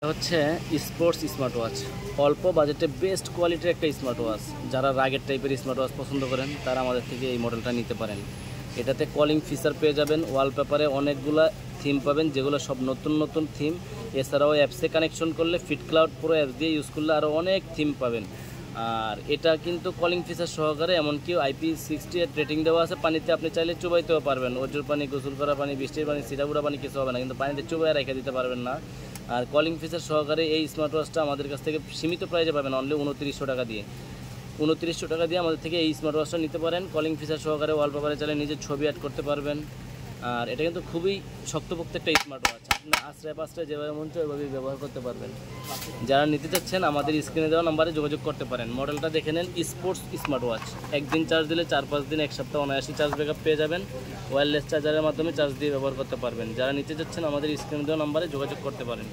হচ্ছে sports smart watch. অল্প বাজেটে বেস্ট কোয়ালিটির একটা স্মার্ট ওয়াচ। যারা রাগের টাইপের স্মার্ট ওয়াচ পছন্দ করেন তারা আমাদের থেকে এই মডেলটা নিতে পারেন। এটাতে কলিং ফিচার পেয়ে যাবেন, ওয়ালপেপারে অনেকগুলো থিম পাবেন যেগুলো সব নতুন নতুন থিম। এছাড়াও অ্যাপসে কানেকশন করলে ফিট ক্লাউড প্রো অ্যাপস দিয়ে ইউজ করলে আরও অনেক থিম পাবেন। আর এটা কিন্তু কলিং ফিচার সহকারে, এমনকি IP68 রেটিং দেওয়া আছে। পানিতে আপনি চাইলে চুবাইতেও পারবেন, ওজোর পানি, গোসল করা পানি, বৃষ্টির পানি, সিটাগুড়া পানি কিছু হবে না, কিন্তু পানিতে চুবাই রেখে দিতে পারবেন না। আর কলিং ফিচার সহকারে এই স্মার্ট ওয়াচটা আমাদের কাছ থেকে সীমিত প্রাইজে পাবেন, অনলি 2900 টাকা দিয়ে। 2900 টাকা দিয়ে আমাদের থেকে এই স্মার্ট ওয়াচটা নিতে পারেন। কলিং ফিচার সহকারে ওয়ালপেপারে চাইলে নিজের ছবি অ্যাড করতে পারবেন। আর এটা কিন্তু খুবই শক্তপোক্ত একটা স্মার্ট ওয়াচ, আপনার আশ্রয় পাশ্রয় যেভাবে মন চায় ওইভাবেই ব্যবহার করতে পারবেন। যারা নিতে চাচ্ছেন আমাদের স্ক্রিনে দেওয়া নাম্বারে যোগাযোগ করতে পারেন। মডেলটা দেখে নেন, স্পোর্টস স্মার্ট ওয়াচ। একদিন চার্জ দিলে 4-5 দিন, এক সপ্তাহ অনায়াসী চার্জ ব্যাকআপ পেয়ে যাবেন। ওয়্যারলেস চার্জারের মাধ্যমে চার্জ দিয়ে ব্যবহার করতে পারবেন। যারা নিতে চাচ্ছেন আমাদের স্ক্রিনে দেওয়া নাম্বারে যোগাযোগ করতে পারেন।